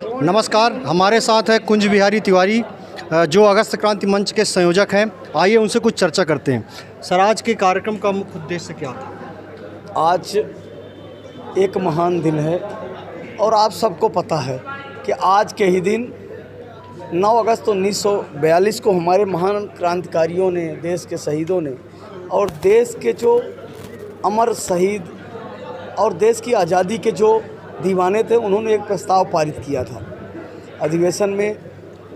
नमस्कार, हमारे साथ है कुंज बिहारी तिवारी जो अगस्त क्रांति मंच के संयोजक हैं। आइए उनसे कुछ चर्चा करते हैं। सर, आज के कार्यक्रम का मुख्य उद्देश्य क्या था? आज एक महान दिन है और आप सबको पता है कि आज के ही दिन 9 अगस्त 1942 को हमारे महान क्रांतिकारियों ने, देश के शहीदों ने और देश के जो अमर शहीद और देश की आज़ादी के जो दीवाने थे, उन्होंने एक प्रस्ताव पारित किया था अधिवेशन में,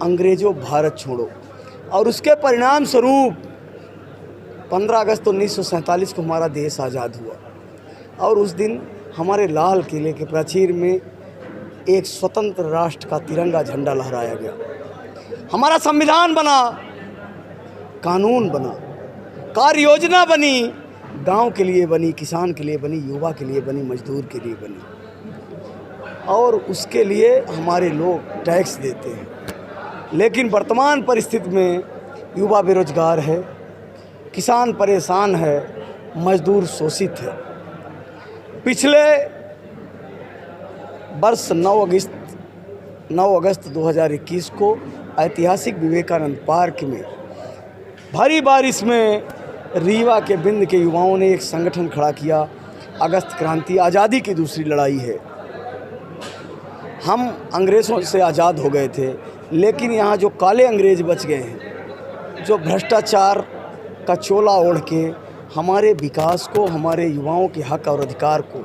अंग्रेज़ों भारत छोड़ो। और उसके परिणाम स्वरूप 15 अगस्त 1947 को हमारा देश आज़ाद हुआ और उस दिन हमारे लाल किले के प्राचीर में एक स्वतंत्र राष्ट्र का तिरंगा झंडा लहराया गया। हमारा संविधान बना, कानून बना, कार्य योजना बनी, गांव के लिए बनी, किसान के लिए बनी, युवा के लिए बनी, मजदूर के लिए बनी। और उसके लिए हमारे लोग टैक्स देते हैं। लेकिन वर्तमान परिस्थिति में युवा बेरोजगार है, किसान परेशान है, मजदूर शोषित है। पिछले वर्ष 9 अगस्त 2021 को ऐतिहासिक विवेकानंद पार्क में भारी बारिश में रीवा के बिंद के युवाओं ने एक संगठन खड़ा किया। अगस्त क्रांति आज़ादी की दूसरी लड़ाई है। हम अंग्रेज़ों से आज़ाद हो गए थे, लेकिन यहाँ जो काले अंग्रेज़ बच गए हैं, जो भ्रष्टाचार का चोला ओढ़ के हमारे विकास को, हमारे युवाओं के हक और अधिकार को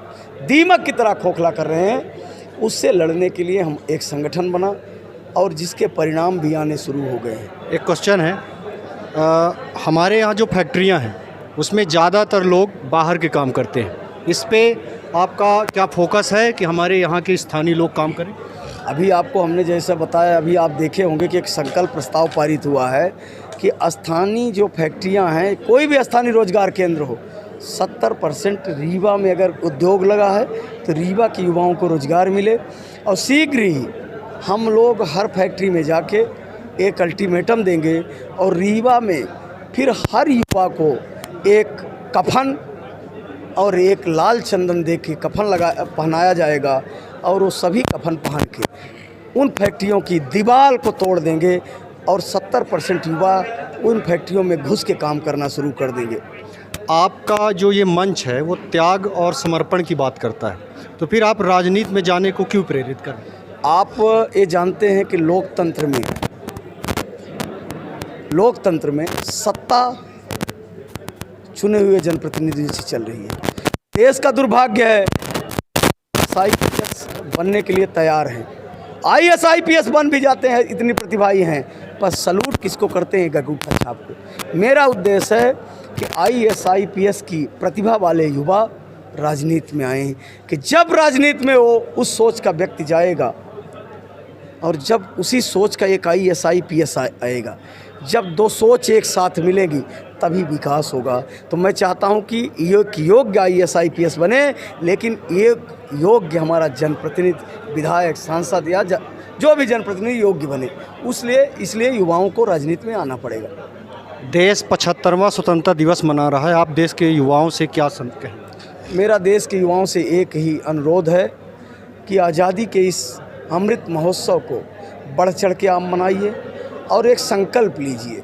दीमक की तरह खोखला कर रहे हैं, उससे लड़ने के लिए हम एक संगठन बना और जिसके परिणाम भी आने शुरू हो गए हैं। एक क्वेश्चन है, हमारे यहाँ जो फैक्ट्रियाँ हैं उसमें ज़्यादातर लोग बाहर के काम करते हैं। इस पे आपका क्या फोकस है कि हमारे यहाँ के स्थानीय लोग काम करें? अभी आपको हमने जैसा बताया, अभी आप देखे होंगे कि एक संकल्प प्रस्ताव पारित हुआ है कि स्थानीय जो फैक्ट्रियां हैं, कोई भी स्थानीय रोजगार केंद्र हो, 70% रीवा में अगर उद्योग लगा है तो रीवा के युवाओं को रोजगार मिले। और शीघ्र ही हम लोग हर फैक्ट्री में जाके एक अल्टीमेटम देंगे और रीवा में फिर हर युवा को एक कफन और एक लाल चंदन दे के कफन पहनाया जाएगा और वो सभी कफन पहन के उन फैक्ट्रियों की दीवार को तोड़ देंगे और 70% युवा उन फैक्ट्रियों में घुस के काम करना शुरू कर देंगे। आपका जो ये मंच है वो त्याग और समर्पण की बात करता है, तो फिर आप राजनीति में जाने को क्यों प्रेरित करें? आप ये जानते हैं कि लोकतंत्र में सत्ता चुने हुए जनप्रतिनिधि से चल रही है। देश का दुर्भाग्य है, IAS बनने के लिए तैयार हैं, IAS IPS बन भी जाते हैं, इतनी प्रतिभागी हैं, पर सलूट किसको करते हैं? गगूठा छाप को। मेरा उद्देश्य है कि IAS IPS की प्रतिभा वाले युवा राजनीति में आए, कि जब राजनीति में वो उस सोच का व्यक्ति जाएगा और जब उसी सोच का एक IAS IPS आएगा, जब दो सोच एक साथ मिलेगी तभी विकास होगा। तो मैं चाहता हूं कि योग्य IAS IPS बने, लेकिन एक योग्य हमारा जनप्रतिनिधि, विधायक, सांसद या जो भी जनप्रतिनिधि योग्य बने। इसलिए युवाओं को राजनीति में आना पड़ेगा। देश 75वां स्वतंत्रता दिवस मना रहा है, आप देश के युवाओं से क्या कहें? मेरा देश के युवाओं से एक ही अनुरोध है कि आज़ादी के इस अमृत महोत्सव को बढ़ चढ़ के आप मनाइए और एक संकल्प लीजिए।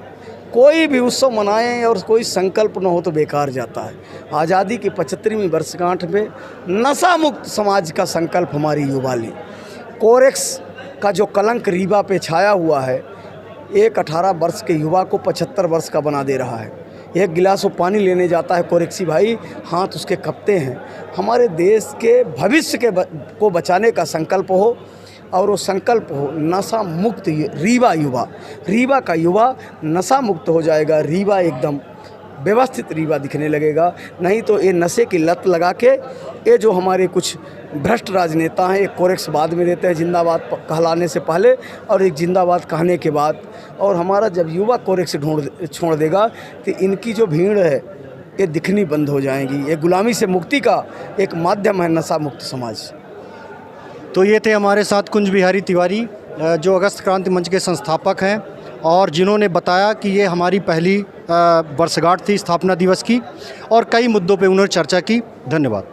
कोई भी उत्सव मनाएं और कोई संकल्प न हो तो बेकार जाता है। आज़ादी की 75वीं वर्षगांठ में नशा मुक्त समाज का संकल्प हमारी युवा लें। कोरेक्स का जो कलंक रीवा पे छाया हुआ है, एक 18 वर्ष के युवा को 75 वर्ष का बना दे रहा है। एक गिलास वो पानी लेने जाता है, कोरेक्सी भाई, हाथ उसके कपते हैं। हमारे देश के भविष्य को बचाने का संकल्प हो और वो संकल्प हो नशा मुक्त रीवा का युवा नशा मुक्त हो जाएगा। रीवा एकदम व्यवस्थित रीवा दिखने लगेगा। नहीं तो ये नशे की लत लगा के ये जो हमारे कुछ भ्रष्ट राजनेता हैं, एक कोरेक्स बाद में देते हैं जिंदाबाद कहलाने से पहले और एक जिंदाबाद कहने के बाद, और हमारा जब युवा कोरेक्स छोड़ देगा तो इनकी जो भीड़ है ये दिखनी बंद हो जाएगी। ये गुलामी से मुक्ति का एक माध्यम है नशा मुक्त समाज। तो ये थे हमारे साथ कुंज बिहारी तिवारी जो अगस्त क्रांति मंच के संस्थापक हैं और जिन्होंने बताया कि ये हमारी पहली वर्षगांठ थी स्थापना दिवस की और कई मुद्दों पे उन्होंने चर्चा की। धन्यवाद।